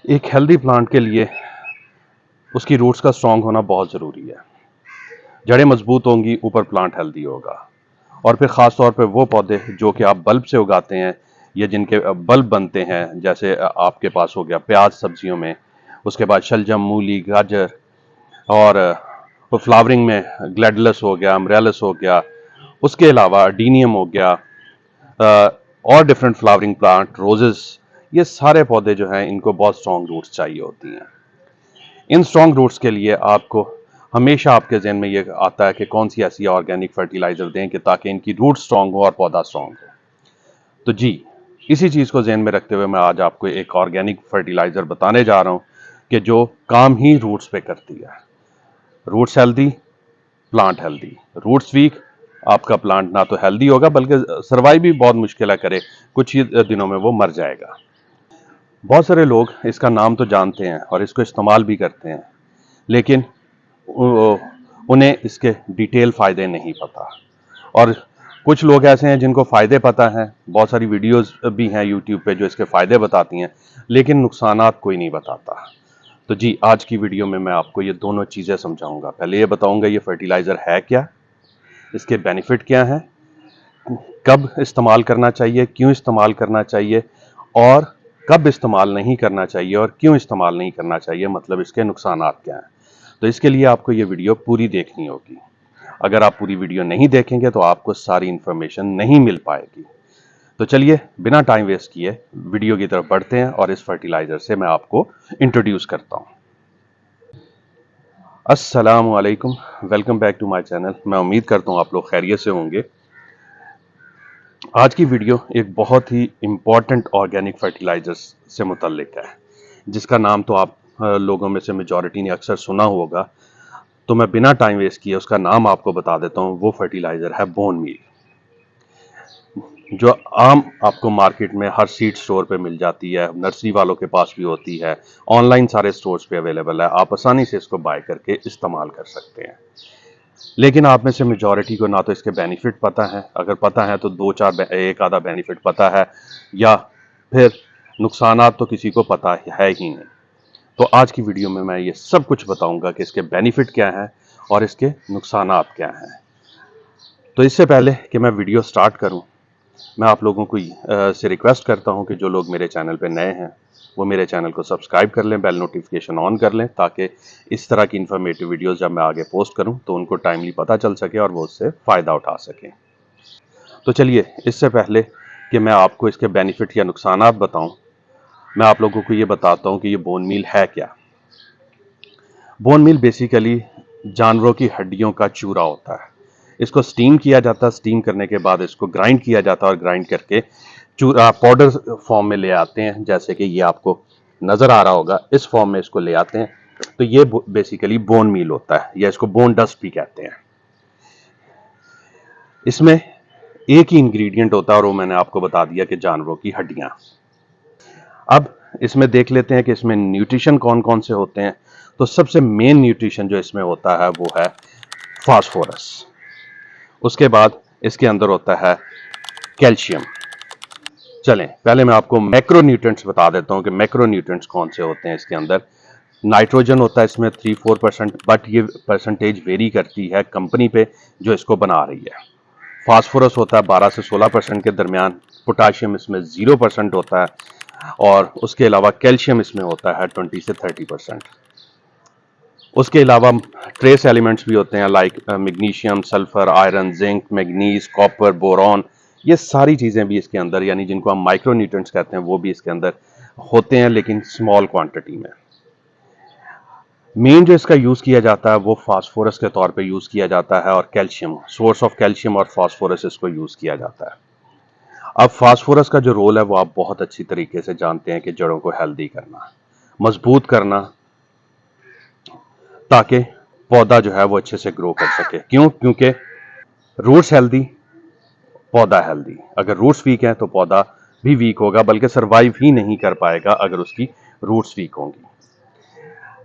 एक healthy plant के लिए उसकी रूट्स का स्ट्रांग होना बहुत ज़रूरी है। जड़ें मजबूत होंगी, ऊपर प्लांट हेल्दी होगा। और फिर ख़ास तौर पे वो पौधे जो कि आप बल्ब से उगाते हैं या जिनके बल्ब बनते हैं, जैसे आपके पास हो गया प्याज सब्जियों में, उसके बाद शलजम, मूली, गाजर, और फ्लावरिंग में ग्लैडुलस हो गया, अम्ब्रेलस हो गया, उसके अलावा डीनियम हो गया, और डिफरेंट फ्लावरिंग प्लांट, रोजेस, ये सारे पौधे जो हैं इनको बहुत स्ट्रॉन्ग रूट्स चाहिए होती हैं। इन स्ट्रॉन्ग रूट्स के लिए आपको हमेशा आपके जहन में ये आता है कि कौन सी ऐसी ऑर्गेनिक फर्टिलाइजर दें कि ताकि इनकी रूट स्ट्रॉन्ग हो और पौधा स्ट्रॉन्ग हो। तो जी, इसी चीज़ को जहन में रखते हुए मैं आज आपको एक ऑर्गेनिक फर्टिलाइजर बताने जा रहा हूँ कि जो काम ही रूट्स पे करती है। Roots healthy, plant healthy. Roots weak, आपका प्लांट ना तो हेल्दी होगा बल्कि सर्वाइव भी बहुत मुश्किल है करे, कुछ ही दिनों में वो मर जाएगा। बहुत सारे लोग इसका नाम तो जानते हैं और इसको इस्तेमाल भी करते हैं, लेकिन उन्हें इसके डिटेल फ़ायदे नहीं पता। और कुछ लोग ऐसे हैं जिनको फ़ायदे पता हैं, बहुत सारी वीडियोस भी हैं यूट्यूब पे जो इसके फ़ायदे बताती हैं, लेकिन नुकसानात कोई नहीं बताता। तो जी, आज की वीडियो में मैं आपको ये दोनों चीज़ें समझाऊंगा। पहले ये बताऊंगा ये फर्टिलाइज़र है क्या, इसके बेनिफिट क्या हैं, कब इस्तेमाल करना चाहिए, क्यों इस्तेमाल करना चाहिए, और कब इस्तेमाल नहीं करना चाहिए और क्यों इस्तेमाल नहीं करना चाहिए, मतलब इसके नुकसानात क्या हैं। तो इसके लिए आपको ये वीडियो पूरी देखनी होगी। अगर आप पूरी वीडियो नहीं देखेंगे तो आपको सारी इन्फॉर्मेशन नहीं मिल पाएगी। तो चलिए बिना टाइम वेस्ट किए वीडियो की तरफ बढ़ते हैं और इस फर्टिलाइज़र से मैं आपको इंट्रोड्यूस करता हूँ। अस्सलाम वालेकुम, welcome back to my channel. मैं उम्मीद करता हूँ आप लोग खैरियत से होंगे। आज की वीडियो एक बहुत ही इम्पॉर्टेंट ऑर्गेनिक फर्टिलाइजर्स से मुतल्लिक है, जिसका नाम तो आप लोगों में से मेजॉरिटी ने अक्सर सुना होगा। तो मैं बिना टाइम वेस्ट किए उसका नाम आपको बता देता हूँ। वो फर्टिलाइज़र है बोन मील, जो आम आपको मार्केट में हर सीड स्टोर पे मिल जाती है, नर्सरी वालों के पास भी होती है, ऑनलाइन सारे स्टोर्स पे अवेलेबल है। आप आसानी से इसको बाय करके इस्तेमाल कर सकते हैं। लेकिन आप में से मेजॉरिटी को ना तो इसके बेनिफिट पता है, अगर पता है तो दो चार एक आधा बेनिफिट पता है, या फिर नुकसानात तो किसी को पता है ही नहीं। तो आज की वीडियो में मैं ये सब कुछ बताऊंगा कि इसके बेनिफिट क्या हैं और इसके नुकसानात क्या हैं। तो इससे पहले कि मैं वीडियो स्टार्ट करूं, मैं आप लोगों को से रिक्वेस्ट करता हूं कि जो लोग मेरे चैनल पे नए हैं वो मेरे चैनल को सब्सक्राइब कर लें, बेल नोटिफिकेशन ऑन कर लें, ताकि इस तरह की इन्फॉर्मेटिव वीडियोस जब मैं आगे पोस्ट करूं तो उनको टाइमली पता चल सके और वो उससे फ़ायदा उठा सकें। तो चलिए, इससे पहले कि मैं आपको इसके बेनिफिट या नुकसानात बताऊं, मैं आप लोगों को ये बताता हूं कि ये बोन मील है क्या। बोन मील बेसिकली जानवरों की हड्डियों का चूरा होता है। इसको स्टीम किया जाता है, स्टीम करने के बाद इसको ग्राइंड किया जाता है और ग्राइंड करके चूरा पाउडर फॉर्म में ले आते हैं, जैसे कि ये आपको नज़र आ रहा होगा, इस फॉर्म में इसको ले आते हैं। तो ये बेसिकली बोन मील होता है, या इसको बोन डस्ट भी कहते हैं। इसमें एक ही इंग्रेडिएंट होता है और वो मैंने आपको बता दिया कि जानवरों की हड्डियां। अब इसमें देख लेते हैं कि इसमें न्यूट्रिशन कौन कौन से होते हैं। तो सबसे मेन न्यूट्रिशन जो इसमें होता है वो है फास्फोरस। उसके बाद इसके अंदर होता है कैल्शियम। चलें, पहले मैं आपको मैक्रो न्यूट्रिएंट्स बता देता हूं कि मैक्रो न्यूट्रिएंट्स कौन से होते हैं इसके अंदर। नाइट्रोजन होता है इसमें 3-4%, बट ये परसेंटेज वेरी करती है कंपनी पे जो इसको बना रही है। फास्फोरस होता है 12 से 16% के दरमियान। पोटाशियम इसमें 0% होता है, और उसके अलावा कैल्शियम इसमें होता है 20 से 30%। उसके अलावा ट्रेस एलिमेंट्स भी होते हैं, like magnesium, sulphur, iron, zinc, manganese, copper, boron. ये सारी चीज़ें भी इसके अंदर, यानी जिनको हम माइक्रो न्यूट्रिएंट्स कहते हैं, वो भी इसके अंदर होते हैं, लेकिन स्मॉल क्वांटिटी में। मेन जो इसका यूज़ किया जाता है वो फास्फोरस के तौर पे यूज़ किया जाता है, और कैल्शियम, सोर्स ऑफ कैल्शियम और फास्फोरस इसको यूज़ किया जाता है। अब फास्फोरस का जो रोल है वो आप बहुत अच्छी तरीके से जानते हैं कि जड़ों को हेल्दी करना, मजबूत करना, ताकि पौधा जो है वो अच्छे से ग्रो कर सके। क्यों? क्योंकि रूट्स हेल्दी, पौधा हेल्दी। अगर रूट्स वीक हैं तो पौधा भी वीक होगा, बल्कि सरवाइव ही नहीं कर पाएगा अगर उसकी रूट्स वीक होंगी।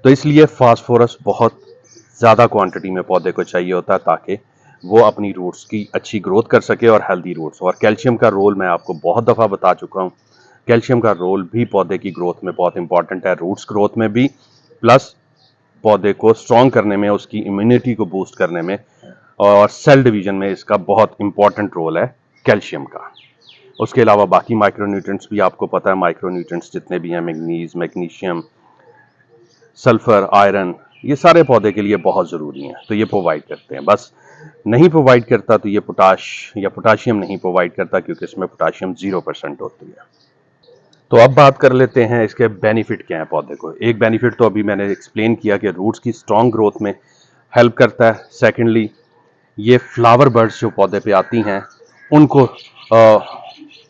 तो इसलिए फास्फोरस बहुत ज़्यादा क्वांटिटी में पौधे को चाहिए होता है, ताकि वो अपनी रूट्स की अच्छी ग्रोथ कर सके और हेल्दी रूट्स। और कैल्शियम का रोल मैं आपको बहुत दफ़ा बता चुका हूँ कैल्शियम का रोल भी पौधे की ग्रोथ में बहुत इंपॉर्टेंट है, रूट्स ग्रोथ में भी, प्लस पौधे को स्ट्रॉन्ग करने में, उसकी इम्यूनिटी को बूस्ट करने में और सेल डिवीजन में इसका बहुत इंपॉर्टेंट रोल है कैल्शियम का। उसके अलावा बाकी माइक्रोन्यूट्रिएंट्स भी आपको पता है, माइक्रोन्यूट्रिएंट्स जितने भी हैं, मैग्नीज, मैग्नीशियम, सल्फर, आयरन, ये सारे पौधे के लिए बहुत ज़रूरी हैं, तो ये प्रोवाइड करते हैं। बस नहीं प्रोवाइड करता तो ये पोटाश या पोटाशियम नहीं प्रोवाइड करता, क्योंकि इसमें पोटाशियम 0% होती है। तो अब बात कर लेते हैं इसके बेनिफिट क्या है पौधे को। एक बेनिफिट तो अभी मैंने एक्सप्लेन किया कि रूट्स की स्ट्रॉन्ग ग्रोथ में हेल्प करता है। सेकेंडली, ये फ्लावर बर्ड्स जो पौधे पे आती हैं उनको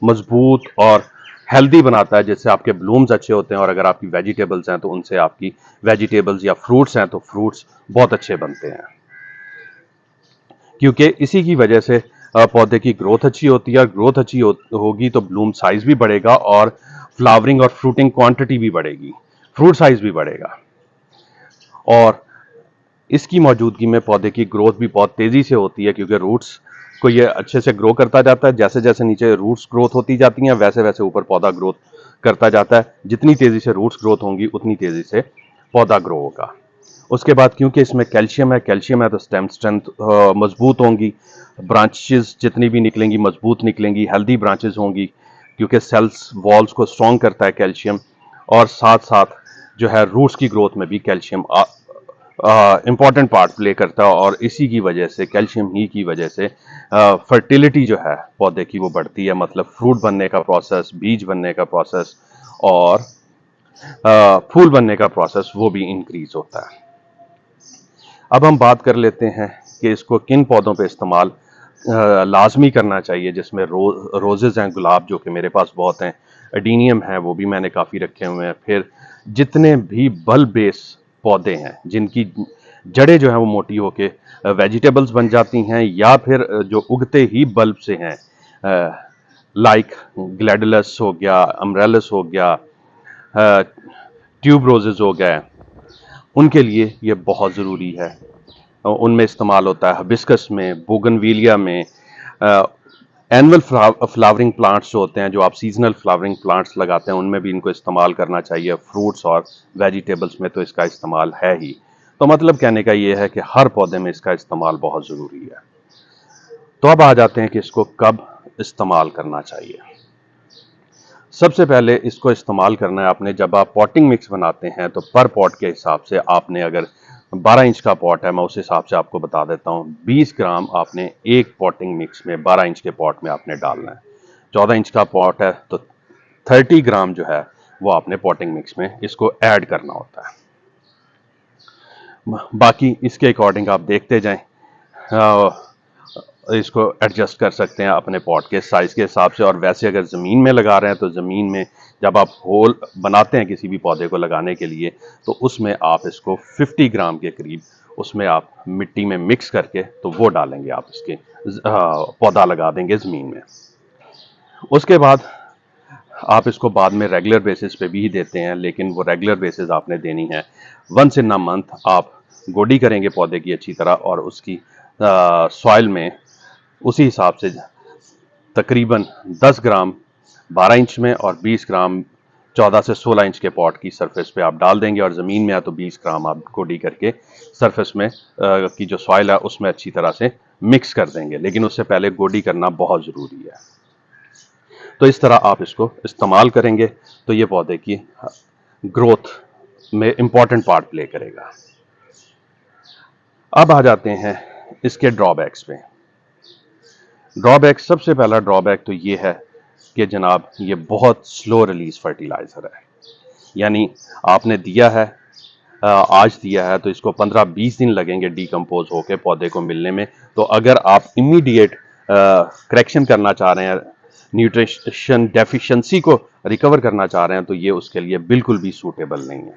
मजबूत और हेल्दी बनाता है, जिससे आपके ब्लूम्स अच्छे होते हैं, और अगर आपकी वेजिटेबल्स हैं तो उनसे आपकी वेजिटेबल्स या फ्रूट्स हैं तो फ्रूट्स बहुत अच्छे बनते हैं, क्योंकि इसी की वजह से पौधे की ग्रोथ अच्छी होती है। ग्रोथ अच्छी होगी तो ब्लूम साइज भी बढ़ेगा और फ्लावरिंग और फ्रूटिंग क्वांटिटी भी बढ़ेगी, फ्रूट साइज भी बढ़ेगा, और इसकी मौजूदगी में पौधे की ग्रोथ भी बहुत तेजी से होती है, क्योंकि रूट्स को ये अच्छे से ग्रो करता जाता है। जैसे जैसे नीचे रूट्स ग्रोथ होती जाती हैं वैसे वैसे ऊपर पौधा ग्रोथ करता जाता है। जितनी तेजी से रूट्स ग्रोथ होंगी उतनी तेजी से पौधा ग्रो होगा। उसके बाद क्योंकि इसमें कैल्शियम है तो स्टेम स्ट्रेंथ मजबूत होंगी, ब्रांचेस जितनी भी निकलेंगी मजबूत निकलेंगी, हेल्दी ब्रांचेस होंगी, क्योंकि सेल्स वॉल्स को स्ट्रॉन्ग करता है कैल्शियम। और साथ साथ जो है रूट्स की ग्रोथ में भी कैल्शियम इंपॉर्टेंट पार्ट प्ले करता है, और इसी की वजह से, कैल्शियम ही की वजह से फर्टिलिटी जो है पौधे की वो बढ़ती है, मतलब फ्रूट बनने का प्रोसेस, बीज बनने का प्रोसेस और फूल बनने का प्रोसेस वो भी इंक्रीज होता है। अब हम बात कर लेते हैं कि इसको किन पौधों पे इस्तेमाल लाजमी करना चाहिए, जिसमें रोजेज हैं, गुलाब जो कि मेरे पास बहुत हैं, एडीनियम है वो भी मैंने काफ़ी रखे हुए हैं, फिर जितने भी बल्ब बेस पौधे हैं जिनकी जड़ें जो हैं वो मोटी होके वेजिटेबल्स बन जाती हैं, या फिर जो उगते ही बल्ब से हैं, लाइक ग्लैडुलस हो गया, अम्ब्रेलस हो गया, ट्यूब रोजेज हो गए, उनके लिए ये बहुत ज़रूरी है। उनमें इस्तेमाल होता है हिबिस्कस में, बोगनविलिया में, एनुअल फ्लावरिंग प्लांट्स जो होते हैं, जो आप सीजनल फ्लावरिंग प्लांट्स लगाते हैं, उनमें भी इनको इस्तेमाल करना चाहिए। फ्रूट्स और वेजिटेबल्स में तो इसका इस्तेमाल है ही। तो मतलब कहने का ये है कि हर पौधे में इसका इस्तेमाल बहुत ज़रूरी है। तो अब आ जाते हैं कि इसको कब इस्तेमाल करना चाहिए। सबसे पहले इसको इस्तेमाल करना है आपने जब आप पॉटिंग मिक्स बनाते हैं, तो पर पॉट के हिसाब से आपने, अगर 12 इंच का पॉट है, मैं उस हिसाब से आपको बता देता हूँ, 20 ग्राम आपने एक पॉटिंग मिक्स में 12 इंच के पॉट में आपने डालना है। 14 इंच का पॉट है तो 30 ग्राम जो है वो आपने पॉटिंग मिक्स में इसको ऐड करना होता है। बाकी इसके अकॉर्डिंग आप देखते जाएं, इसको एडजस्ट कर सकते हैं अपने पॉट के साइज़ के हिसाब से। और वैसे अगर ज़मीन में लगा रहे हैं तो ज़मीन में जब आप होल बनाते हैं किसी भी पौधे को लगाने के लिए, तो उसमें आप इसको 50 ग्राम के करीब उसमें आप मिट्टी में मिक्स करके तो वो डालेंगे, आप इसके पौधा लगा देंगे ज़मीन में। उसके बाद आप इसको बाद में रेगुलर बेसिस पे भी देते हैं, लेकिन वो रेगुलर बेसिस आपने देनी है वंस इन अ मंथ। आप गोडी करेंगे पौधे की अच्छी तरह, और उसकी सॉइल में उसी हिसाब से तकरीबन 10 ग्राम 12 इंच में और 20 ग्राम 14 से 16 इंच के पॉट की सरफेस पे आप डाल देंगे, और ज़मीन में है तो 20 ग्राम आप गोडी करके सरफेस में की जो सॉइल है उसमें अच्छी तरह से मिक्स कर देंगे, लेकिन उससे पहले गोडी करना बहुत ज़रूरी है। तो इस तरह आप इसको इस्तेमाल करेंगे तो ये पौधे की ग्रोथ में इम्पॉर्टेंट पार्ट प्ले करेगा। अब आ जाते हैं इसके ड्रॉबैक्स पे। ड्रॉबैक, सबसे पहला ड्रॉबैक तो ये है कि जनाब ये बहुत स्लो रिलीज फर्टिलाइज़र है, यानी आपने दिया है, आज दिया है तो इसको 15-20 दिन लगेंगे डीकम्पोज होके पौधे को मिलने में। तो अगर आप इमीडिएट करेक्शन करना चाह रहे हैं, न्यूट्रिशन डेफिशिएंसी को रिकवर करना चाह रहे हैं, तो ये उसके लिए बिल्कुल भी सूटेबल नहीं है।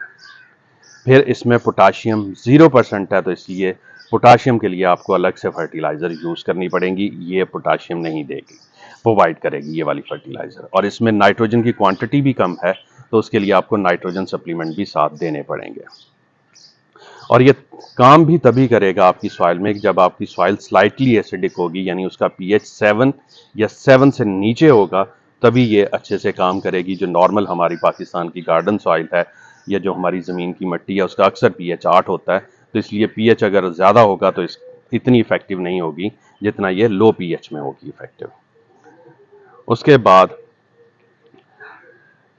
फिर इसमें पोटाशियम 0% है, तो इसलिए पोटाशियम के लिए आपको अलग से फर्टिलाइज़र यूज़ करनी पड़ेगी। ये पोटाशियम नहीं देगी, प्रोवाइड करेगी ये वाली फर्टिलाइज़र। और इसमें नाइट्रोजन की क्वांटिटी भी कम है, तो उसके लिए आपको नाइट्रोजन सप्लीमेंट भी साथ देने पड़ेंगे। और ये काम भी तभी करेगा आपकी सॉइल में जब आपकी सॉइल स्लाइटली एसिडिक होगी, यानी उसका pH 7 या 7 से नीचे होगा, तभी ये अच्छे से काम करेगी। जो नॉर्मल हमारी पाकिस्तान की गार्डन सॉइल है या जो हमारी ज़मीन की मिट्टी है उसका अक्सर पीएच 8 होता है, तो इसलिए पीएच अगर ज़्यादा होगा तो इतनी इफ़ेक्टिव नहीं होगी जितना ये लो पीएच में होगी इफ़ेक्टिव। उसके बाद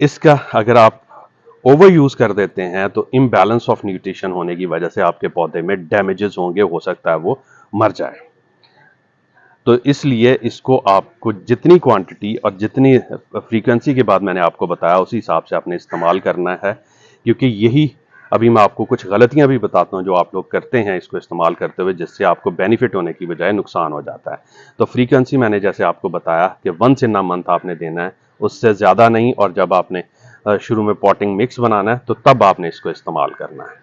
इसका अगर आप ओवर यूज़ कर देते हैं तो इम्बैलेंस ऑफ न्यूट्रिशन होने की वजह से आपके पौधे में डैमेजेस होंगे, हो सकता है वो मर जाए। तो इसलिए इसको आपको जितनी क्वांटिटी और जितनी फ्रीक्वेंसी के बाद मैंने आपको बताया उसी हिसाब से आपने इस्तेमाल करना है, क्योंकि यही अभी मैं आपको कुछ गलतियां भी बताता हूं जो आप लोग करते हैं इसको इस्तेमाल करते हुए, जिससे आपको बेनिफिट होने की बजाय नुकसान हो जाता है। तो फ्रीक्वेंसी मैंने जैसे आपको बताया कि वंस इन अ मंथ आपने देना है, उससे ज़्यादा नहीं। और जब आपने शुरू में पॉटिंग मिक्स बनाना है तो तब आपने इसको इस्तेमाल करना है।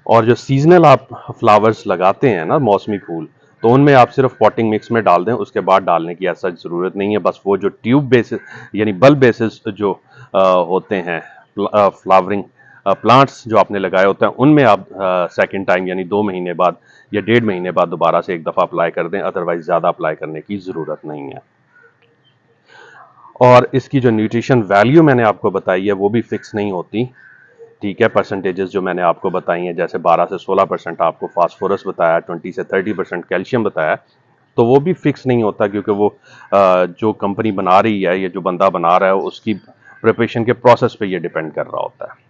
और जो सीजनल आप फ्लावर्स लगाते हैं ना, मौसमी फूल, तो उनमें आप सिर्फ पॉटिंग मिक्स में डाल दें, उसके बाद डालने की ऐसा ज़रूरत नहीं है। बस वो जो ट्यूब बेसिस यानी बल्ब बेसिस जो होते हैं फ्लावरिंग प्लांट्स जो आपने लगाए होते हैं, उनमें आप सेकेंड टाइम यानी 2 महीने बाद या 1.5 महीने बाद दोबारा से एक दफ़ा अप्लाई कर दें, अदरवाइज ज़्यादा अप्लाई करने की ज़रूरत नहीं है। और इसकी जो न्यूट्रिशन वैल्यू मैंने आपको बताई है वो भी फिक्स नहीं होती, ठीक है। परसेंटेजेस जो मैंने आपको बताई हैं, जैसे 12 से 16% आपको फास्फोरस बताया, 20 से 30% कैल्शियम बताया, तो वो भी फिक्स नहीं होता, क्योंकि वो जो कंपनी बना रही है, ये जो बंदा बना रहा है, उसकी प्रिपरेशन के प्रोसेस पे ये डिपेंड कर रहा होता है।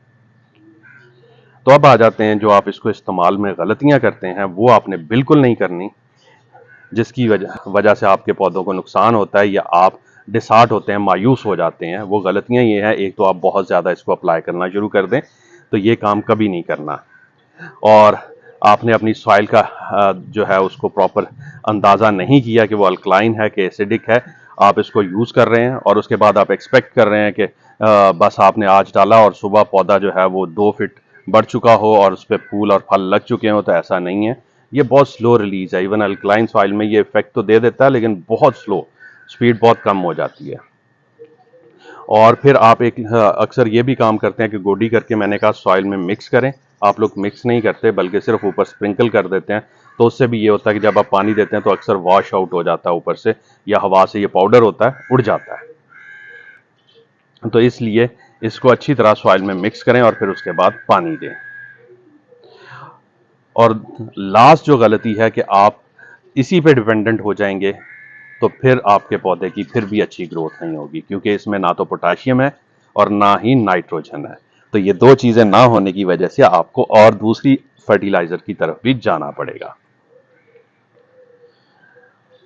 तो अब आ जाते हैं जो आप इसको इस्तेमाल में गलतियां करते हैं, वो आपने बिल्कुल नहीं करनी, जिसकी वजह से आपके पौधों को नुकसान होता है या आप डिसहार्ट होते हैं, मायूस हो जाते हैं। वो गलतियां ये हैं, एक तो आप बहुत ज़्यादा इसको अप्लाई करना शुरू कर दें, तो ये काम कभी नहीं करना। और आपने अपनी सॉइल का जो है उसको प्रॉपर अंदाज़ा नहीं किया कि वो अल्कलाइन है कि एसिडिक है। आप इसको यूज़ कर रहे हैं और उसके बाद आप एक्सपेक्ट कर रहे हैं कि बस आपने आज डाला और सुबह पौधा जो है वो 2 फीट बढ़ चुका हो और उस पर फूल और फल लग चुके हो, तो ऐसा नहीं है। ये बहुत स्लो रिलीज है। इवन अल्कलाइन सॉइल में ये इफेक्ट तो दे देता है, लेकिन बहुत स्लो, स्पीड बहुत कम हो जाती है। और फिर आप एक अक्सर ये भी काम करते हैं कि गोडी करके, मैंने कहा, सॉइल में मिक्स करें। आप लोग मिक्स नहीं करते बल्कि सिर्फ ऊपर स्प्रिंकल कर देते हैं, तो उससे भी ये होता है कि जब आप पानी देते हैं तो अक्सर वॉश आउट हो जाता है ऊपर से, या हवा से ये पाउडर होता है उड़ जाता है। तो इसलिए इसको अच्छी तरह सॉइल में मिक्स करें और फिर उसके बाद पानी दें। और लास्ट जो गलती है कि आप इसी पे डिपेंडेंट हो जाएंगे, तो फिर आपके पौधे की फिर भी अच्छी ग्रोथ नहीं होगी, क्योंकि इसमें ना तो पोटाशियम है और ना ही नाइट्रोजन है। तो ये दो चीजें ना होने की वजह से आपको और दूसरी फर्टिलाइजर की तरफ भी जाना पड़ेगा।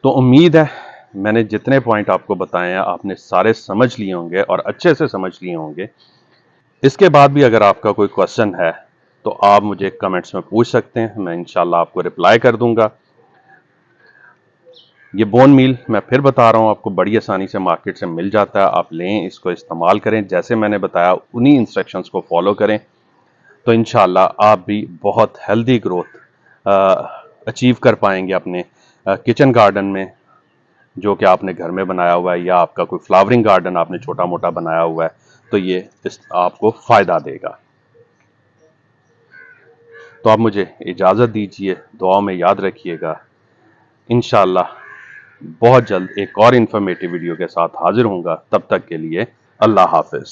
तो उम्मीद है मैंने जितने पॉइंट आपको बताए हैं आपने सारे समझ लिए होंगे और अच्छे से समझ लिए होंगे। इसके बाद भी अगर आपका कोई क्वेश्चन है तो आप मुझे कमेंट्स में पूछ सकते हैं, मैं इंशाल्लाह आपको रिप्लाई कर दूंगा। ये बोन मील मैं फिर बता रहा हूँ आपको, बड़ी आसानी से मार्केट से मिल जाता है। आप लें, इसको इस्तेमाल करें, जैसे मैंने बताया उन्हीं इंस्ट्रक्शंस को फॉलो करें, तो इंशाल्लाह आप भी बहुत हेल्दी ग्रोथ अचीव कर पाएंगे अपने किचन गार्डन में, जो कि आपने घर में बनाया हुआ है, या आपका कोई फ्लावरिंग गार्डन आपने छोटा मोटा बनाया हुआ है, तो ये आपको फ़ायदा देगा। तो आप मुझे इजाज़त दीजिए, दुआ में याद रखिएगा। इंशाल्लाह बहुत जल्द एक और इन्फॉर्मेटिव वीडियो के साथ हाजिर होऊंगा। तब तक के लिए अल्लाह हाफिज़।